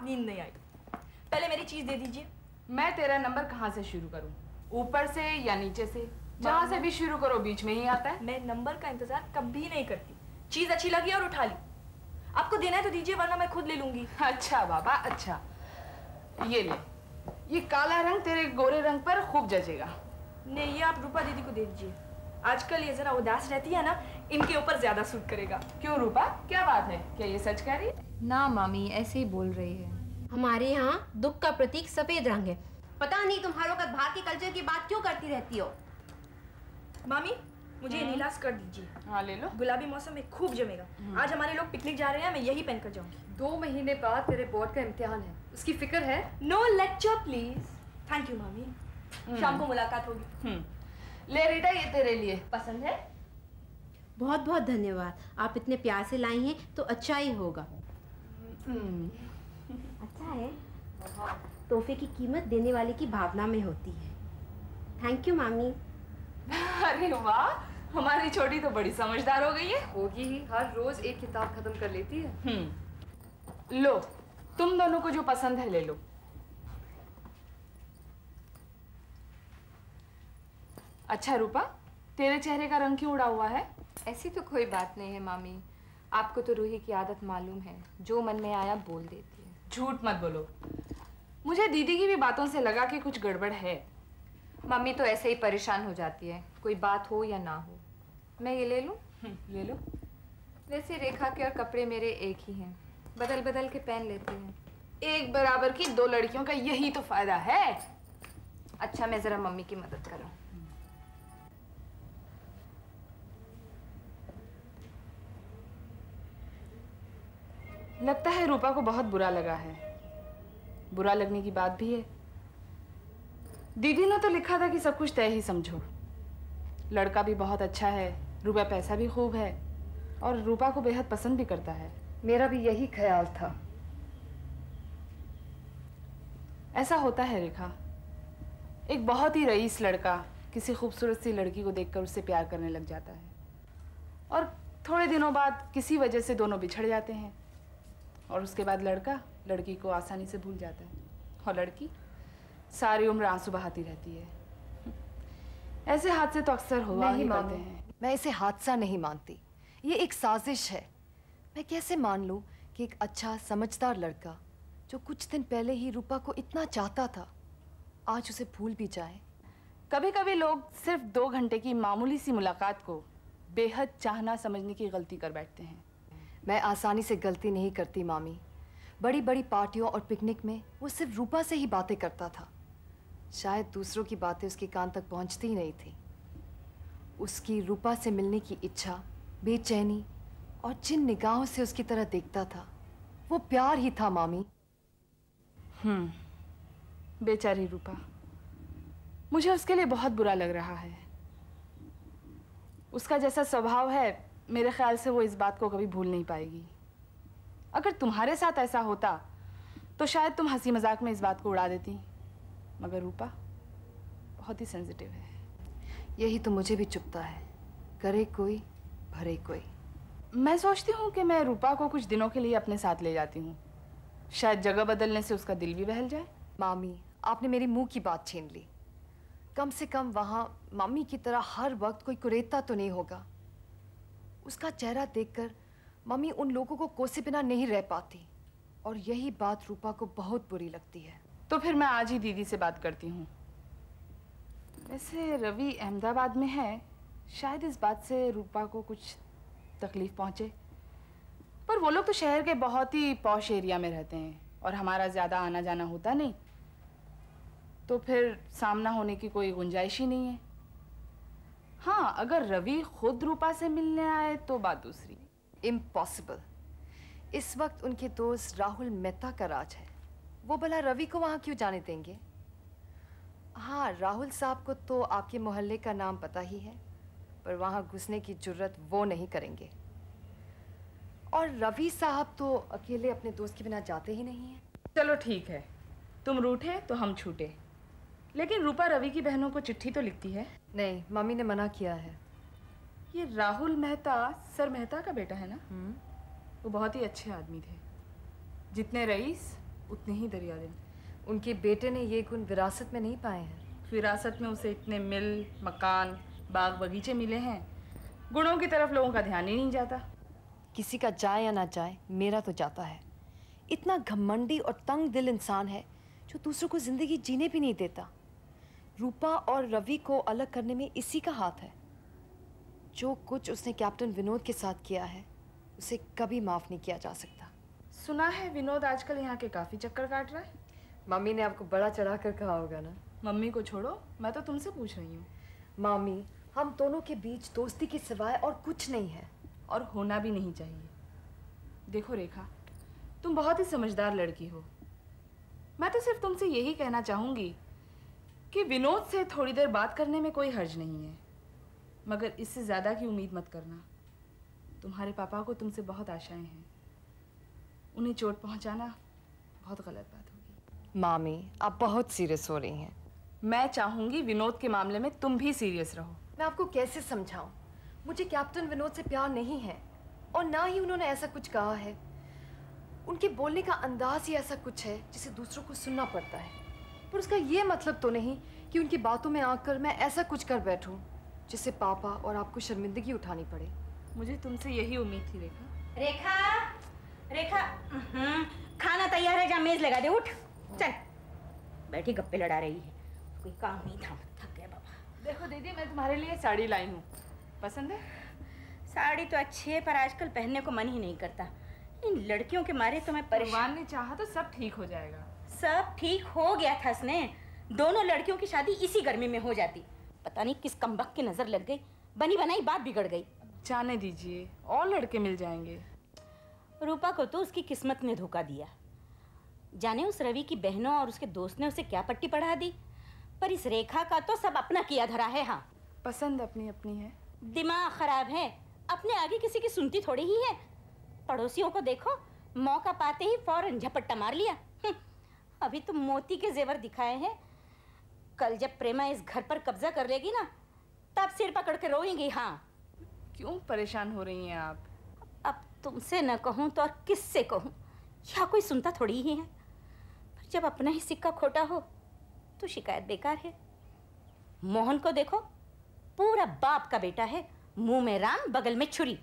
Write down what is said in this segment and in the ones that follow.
नींद नहीं आई। पहले मेरी चीज दे दीजिए। मैं तेरा नंबर कहाँ से शुरू करूँ? ऊपर से या नीचे से? जहाँ से भी शुरू करो बीच में ही आता है। मैं नंबर का इंतजार कभी नहीं करती। चीज अच्छी लगी और उठा ली। आपको देना है तो दीजिए, वरना मैं खुद ले लूंगी। अच्छा बाबा, अच्छा ये ले। ये काला रंग तेरे गोरे रंग पर खूब जचेगा। नहीं, ये आप रूपा दीदी को दे दीजिए। आजकल ये जरा उदास रहती है ना, इनके ऊपर ज्यादा सूट करेगा। क्यों रूपा, क्या बात है? क्या ये सच कह रही है? ना मामी, ऐसे ही बोल रही है। हमारे यहाँ दुख का प्रतीक सफेद रंग है। पता नहीं तुम्हारों का बाहर के कल्चर की बात क्यों करती रहती हो। मामी, मुझे नीला स्कर्ट दीजिए। हाँ ले लो। गुलाबी मौसम में खूब जमेगा। आज हमारे लोग पिकनिक जा रहे हैं, मैं यही पहनकर जाऊंगी। 2 महीने बाद तेरे बोर्ड का इम्तिहान है, उसकी फिक्र है? No lecture please. Thank you मामी, शाम को मुलाकात होगी। ले रीटा, ये तेरे लिए। पसंद है? बहुत बहुत धन्यवाद। आप इतने प्यार से लाई हैं तो अच्छा ही होगा। अच्छा है, तोहफे की कीमत देने वाले की भावना में होती है। थैंक यू मामी। अरे वाह, हमारी छोटी तो बड़ी समझदार हो गई है। होगी ही, हर रोज एक किताब खत्म कर लेती है। लो, तुम दोनों को जो पसंद है ले लो। अच्छा रूपा, तेरे चेहरे का रंग क्यों उड़ा हुआ है? ऐसी तो कोई बात नहीं है मामी, आपको तो रूही की आदत मालूम है, जो मन में आया बोल देती है। झूठ मत बोलो, मुझे दीदी की भी बातों से लगा कि कुछ गड़बड़ है। मम्मी तो ऐसे ही परेशान हो जाती है, कोई बात हो या ना हो। मैं ये ले लूं? ले लो। वैसे रेखा के और कपड़े मेरे एक ही हैं, बदल बदल के पहन लेते हैं। एक बराबर की 2 लड़कियों का यही तो फायदा है। अच्छा, मैं जरा मम्मी की मदद करूं। लगता है रूपा को बहुत बुरा लगा है। बुरा लगने की बात भी है। दीदी ने तो लिखा था कि सब कुछ तय ही समझो। लड़का भी बहुत अच्छा है, रूपा पैसा भी खूब है और रूपा को बेहद पसंद भी करता है। मेरा भी यही ख्याल था। ऐसा होता है रेखा, एक बहुत ही रईस लड़का किसी खूबसूरत सी लड़की को देखकर उससे प्यार करने लग जाता है और थोड़े दिनों बाद किसी वजह से दोनों बिछड़ जाते हैं और उसके बाद लड़का लड़की को आसानी से भूल जाता है और लड़की सारी उम्र आंसू बहाती रहती है। ऐसे हादसे तो अक्सर हुआ ही करते हैं। मैं इसे हादसा नहीं मानती, ये एक साजिश है। मैं कैसे मान लूं कि एक अच्छा समझदार लड़का जो कुछ दिन पहले ही रूपा को इतना चाहता था, आज उसे भूल भी जाए। कभी कभी लोग सिर्फ 2 घंटे की मामूली सी मुलाकात को बेहद चाहना समझने की गलती कर बैठते हैं। मैं आसानी से गलती नहीं करती मामी। बड़ी बड़ी पार्टियों और पिकनिक में वो सिर्फ रूपा से ही बातें करता था। शायद दूसरों की बातें उसके कान तक पहुंचती ही नहीं थी। उसकी रूपा से मिलने की इच्छा, बेचैनी और जिन निगाहों से उसकी तरह देखता था, वो प्यार ही था मामी। बेचारी रूपा, मुझे उसके लिए बहुत बुरा लग रहा है। उसका जैसा स्वभाव है, मेरे ख्याल से वो इस बात को कभी भूल नहीं पाएगी। अगर तुम्हारे साथ ऐसा होता तो शायद तुम हंसी मजाक में इस बात को उड़ा देती, मगर रूपा बहुत ही सेंसिटिव है। यही तो मुझे भी चुभता है, करे कोई भरे कोई। मैं सोचती हूँ कि मैं रूपा को कुछ दिनों के लिए अपने साथ ले जाती हूँ, शायद जगह बदलने से उसका दिल भी बहल जाए। मामी, आपने मेरी मुंह की बात छीन ली। कम से कम वहाँ मम्मी की तरह हर वक्त कोई कुरेदता तो नहीं होगा। उसका चेहरा देखकर मम्मी उन लोगों को कोसे बिना नहीं रह पाती और यही बात रूपा को बहुत बुरी लगती है। तो फिर मैं आज ही दीदी से बात करती हूँ। वैसे रवि अहमदाबाद में है, शायद इस बात से रूपा को कुछ तकलीफ पहुँचे, पर वो लोग तो शहर के बहुत ही पॉश एरिया में रहते हैं और हमारा ज़्यादा आना जाना होता नहीं, तो फिर सामना होने की कोई गुंजाइश ही नहीं है। हाँ, अगर रवि खुद रूपा से मिलने आए तो बात दूसरी। इम्पॉसिबल। इस वक्त उनके दोस्त राहुल मेहता का राज है। वो भला रवि को वहाँ क्यों जाने देंगे? हाँ, राहुल साहब को तो आपके मोहल्ले का नाम पता ही है, पर वहाँ घुसने की जुर्रत वो नहीं करेंगे। और रवि साहब तो अकेले अपने दोस्त के बिना जाते ही नहीं हैं। चलो ठीक है, तुम रूठे तो हम छूटे, लेकिन रूपा रवि की बहनों को चिट्ठी तो लिखती है। नहीं, मम्मी ने मना किया है। ये राहुल मेहता सर मेहता का बेटा है ना? वो बहुत ही अच्छे आदमी थे, जितने रईस उतने ही दरियादिल। उनके बेटे ने ये गुण विरासत में नहीं पाए हैं। विरासत में उसे इतने मिल, मकान, बाग बगीचे मिले हैं, गुणों की तरफ लोगों का ध्यान ही नहीं जाता। किसी का जाए या ना जाए, मेरा तो जाता है। इतना घमंडी और तंग दिल इंसान है जो दूसरों को जिंदगी जीने भी नहीं देता। रूपा और रवि को अलग करने में इसी का हाथ है। जो कुछ उसने कैप्टन विनोद के साथ किया है, उसे कभी माफ नहीं किया जा सकता। सुना है विनोद आजकल यहाँ के काफी चक्कर काट रहा है। मम्मी ने आपको बड़ा चढ़ा कर कहा होगा ना। मम्मी को छोड़ो, मैं तो तुमसे पूछ रही हूँ। मामी, हम दोनों के बीच दोस्ती के सिवाय और कुछ नहीं है, और होना भी नहीं चाहिए। देखो रेखा, तुम बहुत ही समझदार लड़की हो। मैं तो सिर्फ तुमसे यही कहना चाहूँगी कि विनोद से थोड़ी देर बात करने में कोई हर्ज नहीं है, मगर इससे ज़्यादा की उम्मीद मत करना। तुम्हारे पापा को तुमसे बहुत आशाएं हैं, उन्हें चोट पहुंचाना बहुत गलत बात होगी। मामी, आप बहुत सीरियस हो रही हैं। मैं चाहूँगी विनोद के मामले में तुम भी सीरियस रहो। मैं आपको कैसे समझाऊं? मुझे कैप्टन विनोद से प्यार नहीं है, और ना ही उन्होंने ऐसा कुछ कहा है। उनके बोलने का अंदाज ही ऐसा कुछ है जिसे दूसरों को सुनना पड़ता है, पर उसका ये मतलब तो नहीं कि उनकी बातों में आकर मैं ऐसा कुछ कर बैठूं जिससे पापा और आपको शर्मिंदगी उठानी पड़े। मुझे तुमसे यही उम्मीद थी रेखा। रेखा, रेखा, खाना तैयार है, जा मेज लगा दे। उठ, चल। बैठी गप्पे लड़ा रही है, कोई काम नहीं था, थक गया बाबा। देखो दीदी, मैं तुम्हारे लिए साड़ी लाई हूँ, पसंद है? साड़ी तो अच्छी है, पर आजकल पहनने को मन ही नहीं करता। इन लड़कियों के मारे तो मैं परेशान। भगवान ने चाहा तो सब ठीक हो जाएगा। सब ठीक हो गया था स्ने, दोनों लड़कियों की शादी इसी गर्मी में हो जाती। पता नहीं किस कमबख्त की नजर लग गई, बनी बनाई बात बिगड़ गई। जाने दीजिए, और लड़के मिल जाएंगे। रूपा को तो उसकी किस्मत ने धोखा दिया। जाने उस रवि की बहनों और उसके दोस्त ने उसे क्या पट्टी पढ़ा दी, पर इस रेखा का तो सब अपना किया धरा है। हाँ, पसंद अपनी अपनी है। दिमाग खराब है, अपने आगे किसी की सुनती थोड़ी ही है। पड़ोसियों को देखो, मौका पाते ही फौरन झपट्टा मार लिया। अभी तो मोती के जेवर दिखाए हैं, कल जब प्रेमा इस घर पर कब्जा कर लेगी ना, तब सिर पकड़ के रोएंगी। हाँ, क्यों परेशान हो रही हैं आप? अब तुमसे न कहूँ तो और किससे कहूँ, या कोई सुनता थोड़ी ही है। पर जब अपना ही सिक्का खोटा हो तो शिकायत बेकार है। मोहन को देखो, पूरा बाप का बेटा है, मुंह में राम बगल में छुरी।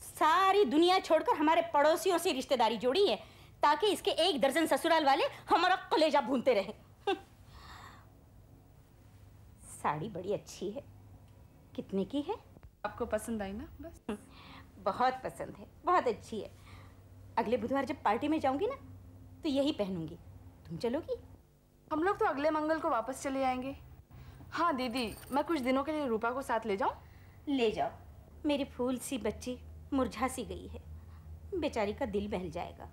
सारी दुनिया छोड़कर हमारे पड़ोसियों से रिश्तेदारी जोड़ी है ताकि इसके 1 दर्जन ससुराल वाले हमारा कलेजा भूनते रहे। साड़ी बड़ी अच्छी है, कितने की है? आपको पसंद आई ना? बस। बहुत पसंद है, बहुत अच्छी है। अगले बुधवार जब पार्टी में जाऊंगी ना, तो यही पहनूंगी। तुम चलोगी? हम लोग तो अगले मंगल को वापस चले जाएंगे। हाँ दीदी, मैं कुछ दिनों के लिए रूपा को साथ ले जाऊं? ले जाओ, मेरी फूल सी बच्ची मुरझा सी गई है, बेचारी का दिल बहल जाएगा।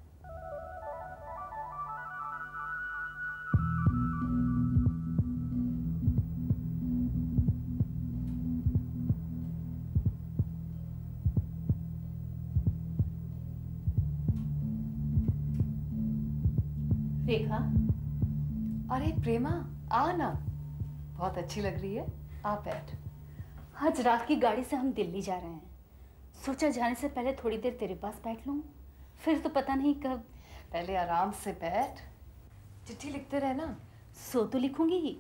रेखा, अरे प्रेमा, आ ना, बहुत अच्छी लग रही है, आ बैठ। आज रात की गाड़ी से हम दिल्ली जा रहे हैं, सोचा जाने से पहले थोड़ी देर तेरे पास बैठ लूं, फिर तो पता नहीं कब। पहले आराम से बैठ, चिट्ठी लिखते रहना। सो तो लिखूंगी ही,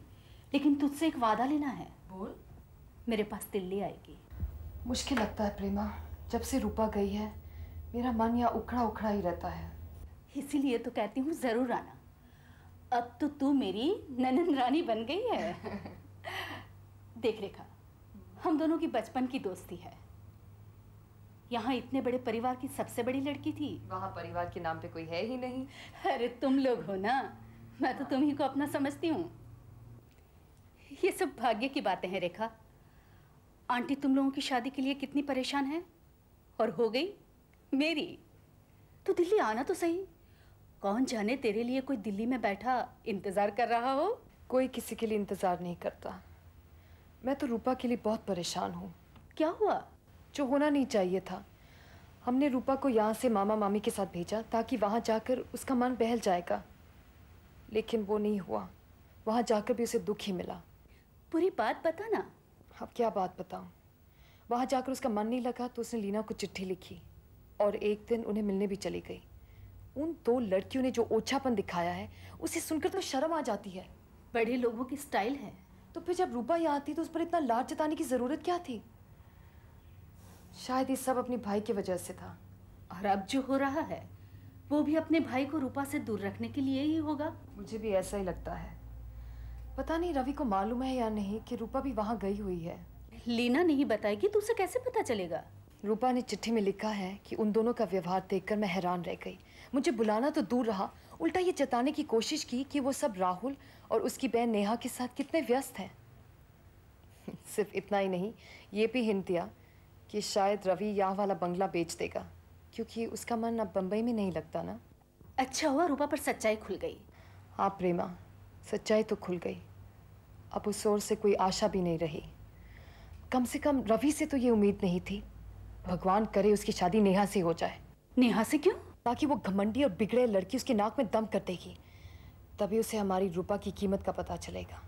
लेकिन तुझसे एक वादा लेना है। बोल। मेरे पास दिल्ली आएगी। मुश्किल लगता है प्रेमा, जब से रूपा गई है मेरा मन यहाँ उखड़ा उखड़ा ही रहता है। इसीलिए तो कहती हूँ जरूर आना। अब तो तू मेरी ननन रानी बन गई है। देख रेखा, हम दोनों की बचपन की दोस्ती है। यहाँ इतने बड़े परिवार की सबसे बड़ी लड़की थी। वहाँ परिवार के नाम पे कोई है ही नहीं। अरे तुम लोग हो ना, मैं तो तुम ही को अपना समझती हूँ। ये सब भाग्य की बातें हैं रेखा। आंटी तुम लोगों की शादी के लिए कितनी परेशान है, और हो गई मेरी। तो दिल्ली आना तो सही। कौन जाने तेरे लिए कोई दिल्ली में बैठा इंतजार कर रहा हो। कोई किसी के लिए इंतजार नहीं करता। मैं तो रूपा के लिए बहुत परेशान हूँ। क्या हुआ? जो होना नहीं चाहिए था। हमने रूपा को यहाँ से मामा मामी के साथ भेजा ताकि वहाँ जाकर उसका मन बहल जाएगा, लेकिन वो नहीं हुआ। वहाँ जाकर भी उसे दुख ही मिला। पूरी बात बता ना। अब क्या बात बताऊँ? वहाँ जाकर उसका मन नहीं लगा तो उसने लीना को चिट्ठी लिखी और एक दिन उन्हें मिलने भी चली गई। उन 2 लड़कियों ने जो ओछापन दिखाया है उसे सुनकर तो शर्म आ जाती है। बड़े लोगों की स्टाइल है। तो फिर जब रूपा यहाँ आती तो उस पर इतना लाड जताने की जरूरत क्या थी? शायद ये सब अपने भाई की वजह से था। और अब जो हो रहा है वो भी अपने भाई को रूपा से दूर रखने के लिए ही होगा। मुझे भी ऐसा ही लगता है। पता नहीं रवि को मालूम है या नहीं कि रूपा भी वहाँ गई हुई है। लीना नहीं बताएगी तो उसे कैसे पता चलेगा? रूपा ने चिट्ठी में लिखा है कि उन दोनों का व्यवहार देखकर मैं हैरान रह गई। मुझे बुलाना तो दूर रहा, उल्टा ये जताने की कोशिश की कि वो सब राहुल और उसकी बहन नेहा के साथ कितने व्यस्त हैं। सिर्फ इतना ही नहीं, ये भी हिंट दिया कि शायद रवि यहाँ वाला बंगला बेच देगा क्योंकि उसका मन अब बम्बई में नहीं लगता ना। अच्छा हुआ रूपा पर सच्चाई खुल गई। हाँ प्रेमा, सच्चाई तो खुल गई। अब उस ओर से कोई आशा भी नहीं रही। कम से कम रवि से तो ये उम्मीद नहीं थी। भगवान करे उसकी शादी नेहा से हो जाए। नेहा से क्यों? ताकि वो घमंडी और बिगड़े लड़की उसकी नाक में दम कर देगी, तभी उसे हमारी रूपा की कीमत का पता चलेगा।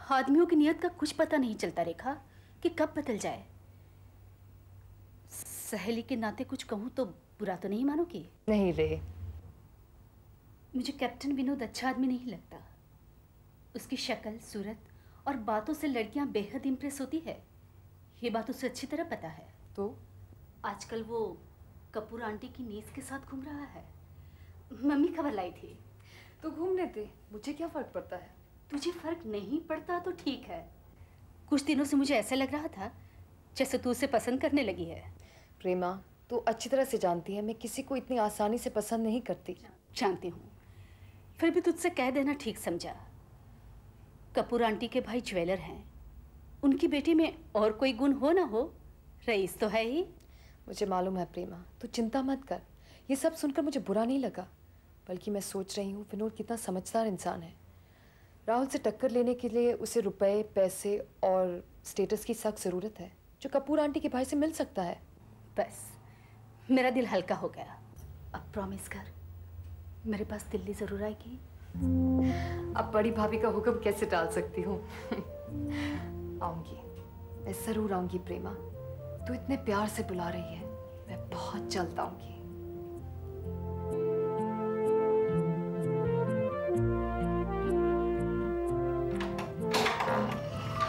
आदमियों की नियत का कुछ पता नहीं चलता रेखा कि कब बदल जाए। सहेली के नाते कुछ कहूँ तो बुरा तो नहीं मानोगी? नहीं रे। मुझे कैप्टन विनोद अच्छा आदमी नहीं लगता। उसकी शक्ल, सूरत और बातों से लड़कियां बेहद इंप्रेस होती है। ये बात उसे अच्छी तरह पता है। तो आजकल वो कपूर आंटी की नीस के साथ घूम रहा है। मम्मी खबर लाई थी। तो घूमने दे, मुझे क्या फर्क पड़ता है? तुझे फर्क नहीं पड़ता तो ठीक है। कुछ दिनों से मुझे ऐसा लग रहा था जैसे तू उसे पसंद करने लगी है। प्रेमा, तू अच्छी तरह से जानती है मैं किसी को इतनी आसानी से पसंद नहीं करती। जानती हूँ, फिर भी तुझसे कह देना ठीक समझा। कपूर आंटी के भाई ज्वेलर हैं। उनकी बेटी में और कोई गुण हो ना हो, रईस तो है ही। मुझे मालूम है प्रेमा, तू चिंता मत कर। ये सब सुनकर मुझे बुरा नहीं लगा, बल्कि मैं सोच रही हूँ विनोद कितना समझदार इंसान है। राहुल से टक्कर लेने के लिए उसे रुपए, पैसे और स्टेटस की सख्त ज़रूरत है जो कपूर आंटी के भाई से मिल सकता है। बस मेरा दिल हल्का हो गया। अब प्रॉमिस कर, मेरे पास दिल्ली ज़रूर आएगी। अब बड़ी भाभी का हुक्म कैसे टाल सकती हूँ? आऊँगी, मैं ज़रूर आऊँगी प्रेमा। तू इतने प्यार से बुला रही है, मैं बहुत जल्द आऊँगी।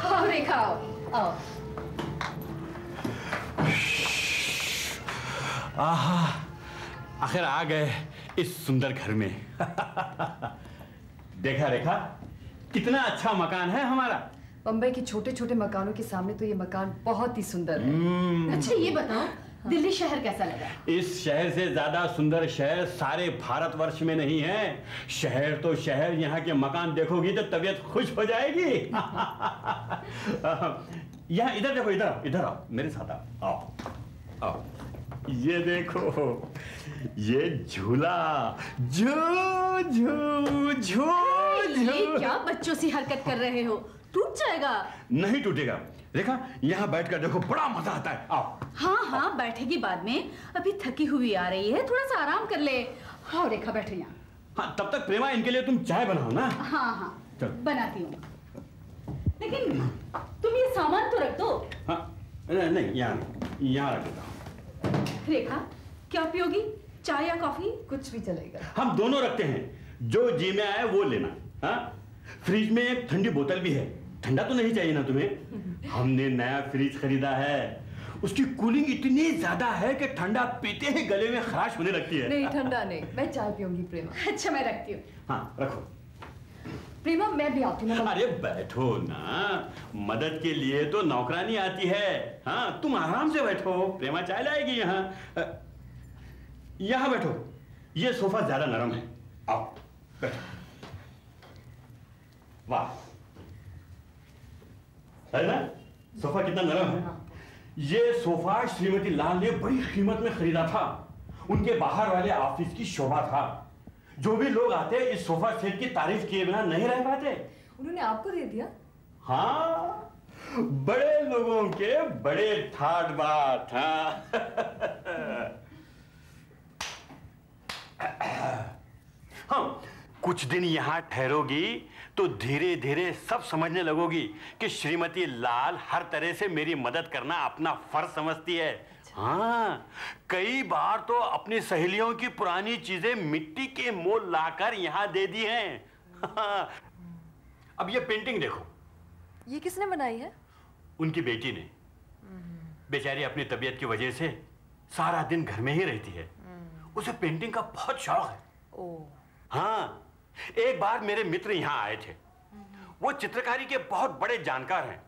आओ रेखा, आओ। आहा, आखिर आ गए इस सुंदर घर में। देखा रेखा, कितना अच्छा मकान है हमारा। बम्बई के छोटे छोटे मकानों के सामने तो ये मकान बहुत ही सुंदर है। अच्छा ये बताओ, दिल्ली शहर कैसा लगा? इस शहर से ज्यादा सुंदर शहर सारे भारतवर्ष में नहीं है। शहर तो शहर, यहाँ के मकान देखोगी तो तबीयत खुश हो जाएगी। यहाँ इधर देखो, इधर आओ, मेरे साथ आओ, आओ। ये देखो, ये झूला, झू झू झू ये क्या बच्चों सी हरकत कर रहे हो? टूट जाएगा। नहीं टूटेगा रेखा, यहाँ बैठकर देखो, बड़ा मजा आता है। आओ। हाँ हाँ, बैठेगी बाद में, अभी थकी हुई आ रही है, थोड़ा सा आराम कर ले। हाँ रेखा, बैठो यहाँ। हाँ, तब तक प्रेमा इनके लिए तुम चाय बनाओ ना। हाँ हाँ चल। बनाती हूँ, लेकिन तुम ये सामान तो रख दो। हाँ नहीं, यहाँ रख देता हूँ। रेखा, क्या पियोगी, चाय या कॉफी? कुछ भी चलेगा। हम दोनों रखते हैं, जो जी में आए वो लेना। हाँ, फ्रिज में एक ठंडी बोतल भी है। ठंडा तो नहीं चाहिए ना तुम्हें? हमने नया फ्रिज खरीदा है, उसकी कूलिंग इतनी ज्यादा है कि ठंडा पीते ही गले में खराश होने लगती है। नहीं, ठंडा नहीं, मैं चाय पीऊंगी प्रेमा। अच्छा मैं रखती हूँ। हाँ रखो। प्रेमा मैं भी आती हूँ। अरे बैठो ना, मदद के लिए तो नौकरानी आती है। हाँ, तुम आराम से बैठो, प्रेमा चाय लाएगी। यहाँ बैठो, ये सोफा ज्यादा नरम है। आओ बैठो। वाह, है ना सोफा कितना नरम है। ये सोफा श्रीमती लाल ने बड़ी कीमत में खरीदा था। उनके बाहर वाले ऑफिस की शोभा था। जो भी लोग आते इस सोफा सेट की तारीफ किए बिना नहीं रह पाते। उन्होंने आपको दे दिया? हाँ, बड़े लोगों के बड़े ठाट बात। हाँ। हाँ, कुछ दिन यहाँ ठहरोगी तो धीरे धीरे सब समझने लगोगी कि श्रीमती लाल हर तरह से मेरी मदद करना अपना फर्ज समझती है। हाँ, कई बार तो अपनी सहेलियों की पुरानी चीजें मिट्टी के मोल लाकर यहाँ दे दी हैं। हाँ। अब ये पेंटिंग देखो। ये किसने बनाई है? उनकी बेटी ने। बेचारी अपनी तबीयत की वजह से सारा दिन घर में ही रहती है। उसे पेंटिंग का बहुत शौक है। ओह। हाँ, एक बार मेरे मित्र यहाँ आए थे। वो चित्रकारी के बहुत बड़े जानकार हैं।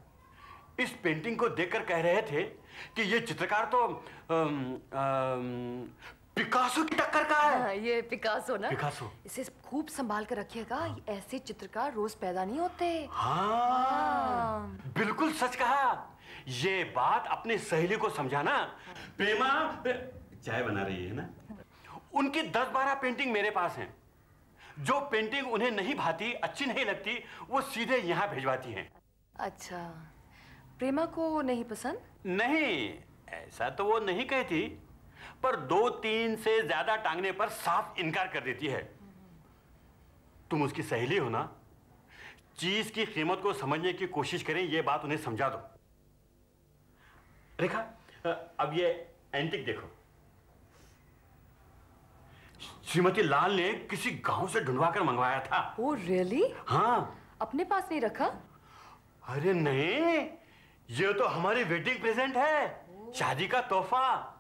इस पेंटिंग को देखकर कह रहे थे कि ये चित्रकार तो पिकासो की टक्कर का है। हाँ, ये पिकासो ना? पिकासो। इसे खूब संभाल कर रखिएगा, ऐसे चित्रकार रोज पैदा नहीं होते। हाँ, बिल्कुल सच कहा। ये बात अपनी सहेली को समझाना। प्रेमा चाय बना रही है ना? उनकी 10-12 पेंटिंग मेरे पास हैं। जो पेंटिंग उन्हें नहीं भाती, अच्छी नहीं लगती, वो सीधे यहाँ भिजवाती हैं। अच्छा, प्रेमा को नहीं पसंद? नहीं, ऐसा तो वो नहीं कहती, पर 2-3 से ज्यादा टांगने पर साफ इनकार कर देती है। तुम उसकी सहेली हो ना, चीज की कीमत को समझने की कोशिश करें, ये बात उन्हें समझा दो। रेखा, अब ये एंटिक देखो। श्रीमती लाल ने किसी गांव से ढूंढवा कर मंगवाया था। Oh really? हाँ। अपने पास नहीं रखा? अरे नहीं, ये तो हमारी वेडिंग प्रेजेंट है, शादी का तोहफा,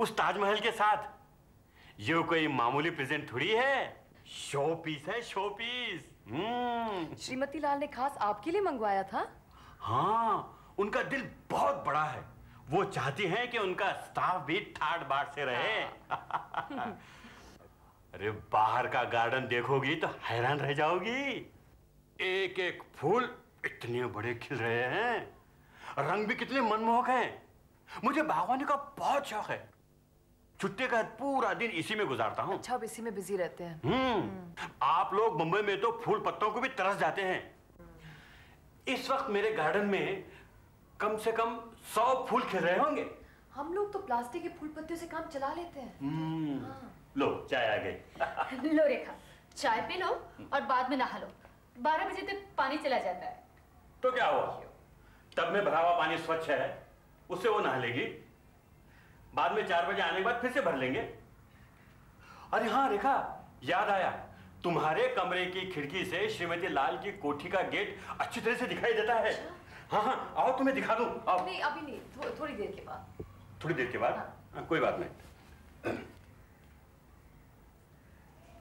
उस ताजमहल के साथ। ये कोई मामूली प्रेजेंट थोड़ी है, शो पीस है, शो पीस। श्रीमती लाल ने खास आपके लिए मंगवाया था? हाँ, उनका दिल बहुत बड़ा है। वो चाहती हैं कि उनका स्टाफ भी ठाट बाट से रहे। अरे बाहर का गार्डन देखोगी तो हैरान रह जाओगी। एक एक फूल इतने बड़े खिल रहे हैं, रंग भी कितने मनमोहक हैं। मुझे बागवानी का बहुत शौक है। छुट्टी का पूरा दिन इसी में गुजारता हूँ। अच्छा, अब इसी में बिजी रहते हैं। आप लोग मुंबई में तो फूल पत्तों को भी तरस जाते हैं। इस वक्त मेरे गार्डन में कम से कम 100 फूल खिल रहे होंगे। हम लोग तो प्लास्टिक के फूल पत्तियों से काम चला लेते हैं। हाँ। लो, चाय आ गई। लो रेखा, चाय पी लो और बाद में नहा लो। 12 बजे तक पानी चला जाता है। तो क्या हुआ, तब में भरा हुआ पानी स्वच्छ है, उससे वो नहा लेगी। बाद में 4 बजे आने के बाद फिर से भर लेंगे। अरे हाँ रेखा, याद आया, तुम्हारे कमरे की खिड़की से श्रीमती लाल की कोठी का गेट अच्छी तरह से दिखाई देता है। हाँ हाँ, आओ तुम्हें दिखा दूं। आओ। नहीं, अभी नहीं, थोड़ी देर के बाद। थोड़ी देर के बाद? हाँ, कोई बात नहीं।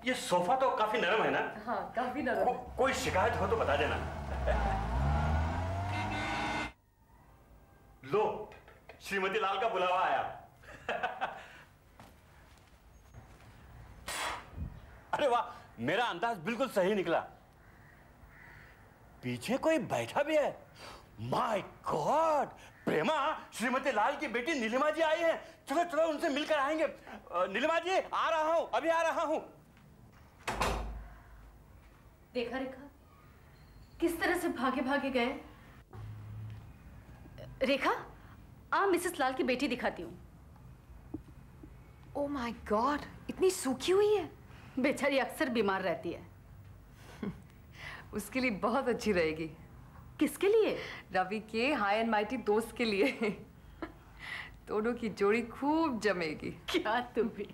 ये सोफा तो काफी नरम है ना? हाँ, काफी नरम। कोई शिकायत हो तो बता देना। लो, श्रीमती लाल का बुलावा आया। अरे वाह, मेरा अंदाज बिल्कुल सही निकला। पीछे कोई बैठा भी है। माय गॉड, प्रेमा, श्रीमती लाल की बेटी नीलिमा जी आई हैं। चलो चलो, उनसे मिलकर आएंगे। नीलिमा जी, आ रहा हूं, अभी आ रहा हूं। देखा रेखा, किस तरह से भागे भागे गए। रेखा, मिसेस लाल की बेटी दिखाती हूँ। ओह माय गॉड, इतनी सूखी हुई है। बेचारी अक्सर बीमार रहती है। उसके लिए बहुत अच्छी रहेगी। किसके लिए? रवि के हाई एंड माइटी दोस्त के लिए। दोनों की जोड़ी खूब जमेगी। क्या तुम भी।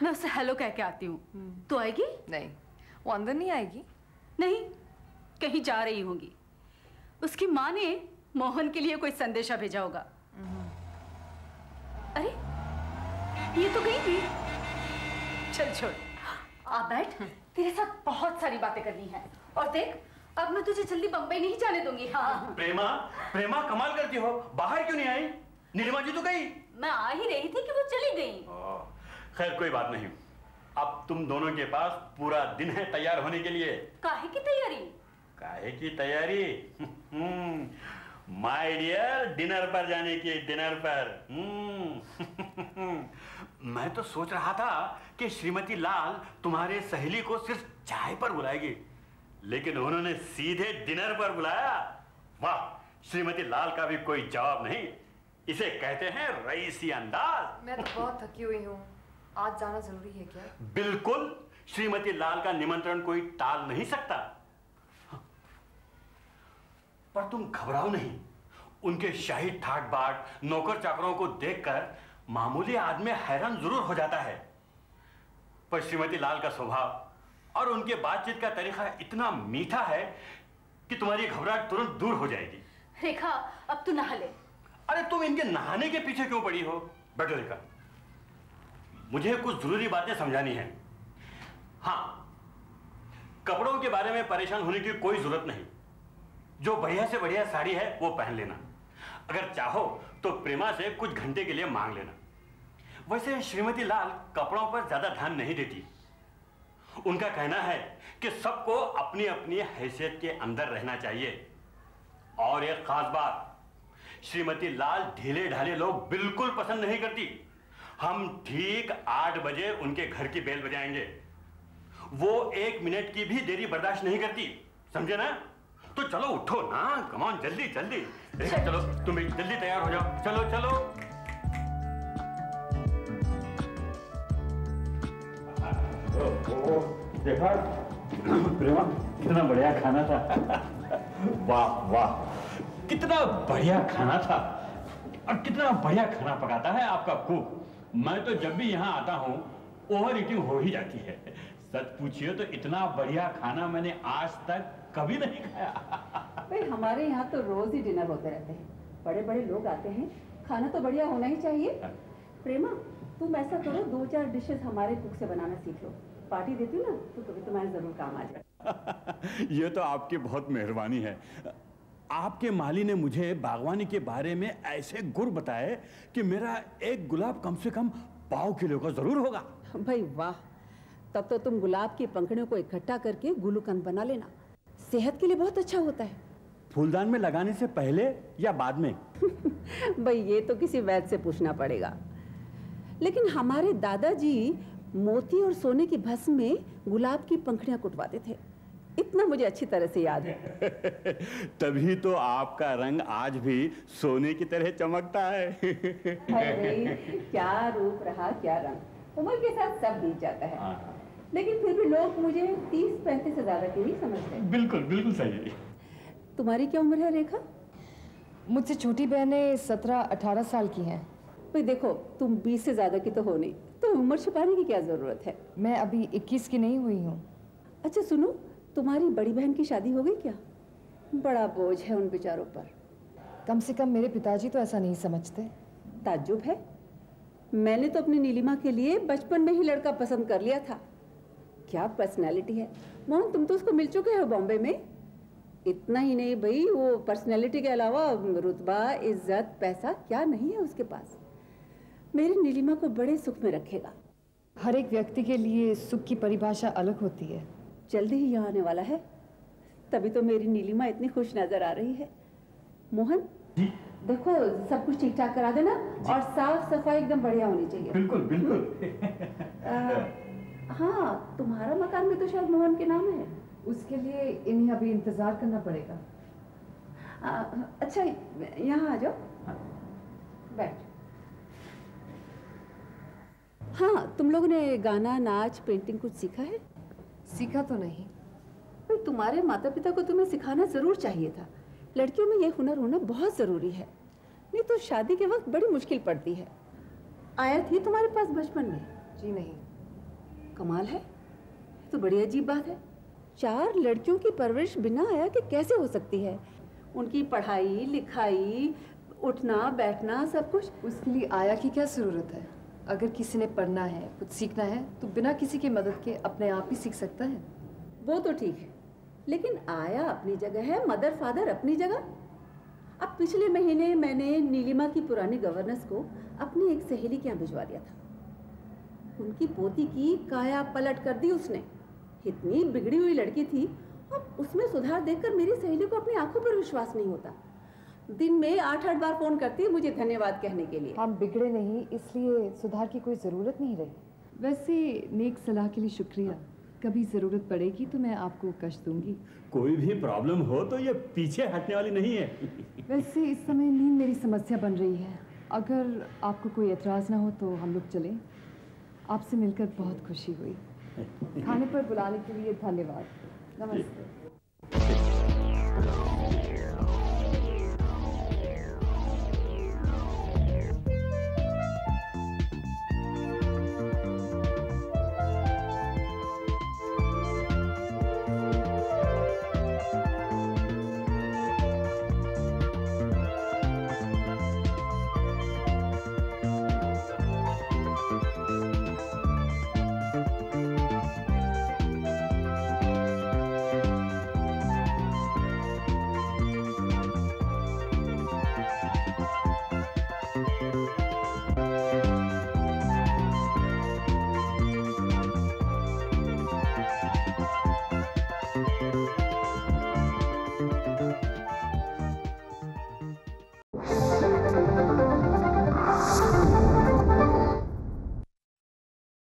मैं उससे हेलो कह के आती हूँ। तो आएगी? नहीं, वो अंदर नहीं आएगी। नहीं, कहीं जा रही होंगी। उसकी माँ ने मोहन के लिए कोई संदेशा भेजा होगा। अरे, ये तो गई भी। चल छोड़, आ बैठ, तेरे साथ बहुत सारी बातें करनी है। और देख, अब मैं तुझे जल्दी बम्बई नहीं जाने दूंगी। हाँ। प्रेमा, प्रेमा कमाल करती हो, बाहर क्यों नहीं आई? नीलिमा जी तो गई। मैं आ ही रही थी कि वो चली गई। खैर कोई बात नहीं, अब तुम दोनों के पास पूरा दिन है तैयार होने के लिए। काहे की तैयारी? काहे की तैयारी? माय डियर, डिनर पर जाने की, डिनर पर। मैं तो सोच रहा था कि श्रीमती लाल तुम्हारे सहेली को सिर्फ चाय पर बुलाएगी, लेकिन उन्होंने सीधे डिनर पर बुलाया। वाह, श्रीमती लाल का भी कोई जवाब नहीं। इसे कहते हैं रईसी अंदाज। मैं तो बहुत थकी हुई हूँ, आज जाना जरूरी है क्या? बिल्कुल, श्रीमती लाल का निमंत्रण कोई टाल नहीं सकता। पर तुम घबराओ नहीं, उनके शाही ठाट बाट नौकर चाकरों को देखकर मामूली आदमी हैरान जरूर हो जाता है, पर श्रीमती लाल का स्वभाव और उनके बातचीत का तरीका इतना मीठा है कि तुम्हारी घबराहट तुरंत दूर हो जाएगी। रेखा, अब तू नहा ले। अरे तुम इनके नहाने के पीछे क्यों पड़ी हो? बैठो रेखा, मुझे कुछ जरूरी बातें समझानी है। हाँ, कपड़ों के बारे में परेशान होने की कोई जरूरत नहीं। जो बढ़िया से बढ़िया साड़ी है वो पहन लेना। अगर चाहो तो प्रेमा से कुछ घंटे के लिए मांग लेना। वैसे श्रीमती लाल कपड़ों पर ज्यादा ध्यान नहीं देती। उनका कहना है कि सबको अपनी अपनी हैसियत के अंदर रहना चाहिए। और एक खास बात, श्रीमती लाल ढीले ढाले लोग बिल्कुल पसंद नहीं करती। हम ठीक 8 बजे उनके घर की बेल बजाएंगे। वो 1 मिनट की भी देरी बर्दाश्त नहीं करती, समझे ना? तो चलो उठो ना, कम ऑन, जल्दी जल्दी। चलो तुम जल्दी तैयार हो जाओ, चलो चलो। देखा प्रेमा, कितना बढ़िया खाना था। वाह वाह, कितना बढ़िया खाना था। और कितना बढ़िया खाना पकाता है आपका कुक। मैं तो जब भी यहाँ आता हूँ ओवर ईटिंग हो ही जाती है। सच पूछिए तो इतना बढ़िया खाना मैंने आज तक कभी नहीं खाया। भाई हमारे यहाँ तो रोज ही डिनर होते रहते हैं, बड़े बड़े लोग आते हैं, खाना तो बढ़िया होना ही चाहिए। प्रेमा, तुम ऐसा करो, 2-4 डिशेस हमारे कुक से बनाना सीख लो। पार्टी देती ना तो कभी तुम्हारे जरूर काम आ जाए। ये तो आपकी बहुत मेहरबानी है। आपके माली ने मुझे बागवानी के बारे में ऐसे गुर बताए कि मेरा एक गुलाब कम से कम 1/2 किलो का जरूर होगा। भाई वाह, तब तो तुम गुलाब की पंखड़ियों को इकट्ठा करके गुलूकंद बना लेना, सेहत के लिए बहुत अच्छा होता है। फूलदान में लगाने से पहले या बाद में? भाई ये तो किसी वैद्य से पूछना पड़ेगा। लेकिन हमारे दादाजी मोती और सोने की भस्म में गुलाब की पंखड़ियां कुटवाते थे, इतना मुझे अच्छी तरह से याद है। तभी तो आपका रंग आज भी सोने की तरह चमकता है। अरे क्या रूप रहा, क्या रंग। उम्र के साथ सब बीत जाता है, लेकिन फिर भी लोग मुझे 30-35 से ज्यादा की नहीं समझते। बिल्कुल बिल्कुल सही। तुम्हारी क्या उम्र है रेखा? मुझसे छोटी बहनें 17-18 साल की हैं। भाई देखो, तुम 20 से ज्यादा की तो हो नहीं, तो उम्र छुपाने की क्या जरूरत है? मैं अभी 21 की नहीं हुई हूँ। अच्छा सुनो, तुम्हारी बड़ी बहन की शादी हो गई क्या? बड़ा बोझ है उन बेचारों पर। कम से कम मेरे पिताजी तो ऐसा नहीं समझते। ताज्जुब है, मैंने तो अपनी नीलिमा के लिए बचपन में ही लड़का पसंद कर लिया था। क्या पर्सनैलिटी है। मोहन, तुम तो उसको मिल चुके हो बॉम्बे में। इतना ही नहीं भाई, वो पर्सनैलिटी के अलावा रुतबा, इज्जत, पैसा क्या नहीं है उसके पास। मेरी नीलिमा को बड़े सुख में रखेगा। हर एक व्यक्ति के लिए सुख की परिभाषा अलग होती है। जल्दी ही यहाँ आने वाला है, तभी तो मेरी नीलिमा इतनी खुश नजर आ रही है। मोहन देखो, सब कुछ ठीक ठाक करा देना और साफ सफाई एकदम बढ़िया होनी चाहिए। बिल्कुल बिल्कुल। हाँ, तुम्हारा मकान में तो शायद मोहन के नाम है। उसके लिए इन्हें अभी इंतजार करना पड़ेगा। अच्छा, यहाँ आ जाओ, बैठ। हाँ, तुम लोगों ने गाना, नाच, पेंटिंग कुछ सीखा है? सीखा तो नहीं। भाई तुम्हारे माता पिता को तुम्हें सिखाना जरूर चाहिए था। लड़कियों में ये हुनर होना बहुत जरूरी है, नहीं तो शादी के वक्त बड़ी मुश्किल पड़ती है। आया थी तुम्हारे पास बचपन में? जी नहीं। कमाल है, तो बड़ी अजीब बात है। 4 लड़कियों की परवरिश बिना आया के कैसे हो सकती है? उनकी पढ़ाई लिखाई, उठना बैठना, सब कुछ। उसके लिए आया की क्या जरूरत है? अगर किसी ने पढ़ना है, कुछ सीखना है, तो बिना किसी की मदद के अपने आप ही सीख सकता है। वो तो ठीक है, लेकिन आया अपनी जगह है, मदर फादर अपनी जगह। अब पिछले महीने मैंने नीलिमा की पुरानी गवर्नेंस को अपनी एक सहेली के यहाँ भिजवा दिया था। उनकी पोती की काया पलट कर दी उसने। इतनी बिगड़ी हुई लड़की थी, अब उसमें सुधार देखकर मेरी सहेली को अपनी आंखों पर विश्वास नहीं होता। दिन में 8-8 बार फोन करती है मुझे धन्यवाद कहने के लिए। हम बिगड़े नहीं, इसलिए सुधार की कोई ज़रूरत नहीं रही। वैसे नेक सलाह के लिए शुक्रिया। कभी ज़रूरत पड़ेगी तो मैं आपको कष्ट दूंगी। कोई भी प्रॉब्लम हो तो ये पीछे हटने वाली नहीं है। वैसे इस समय नींद मेरी समस्या बन रही है। अगर आपको कोई एतराज़ ना हो तो हम लोग चलें। आपसे मिलकर बहुत खुशी हुई। खाने पर बुलाने के लिए धन्यवाद। नमस्ते।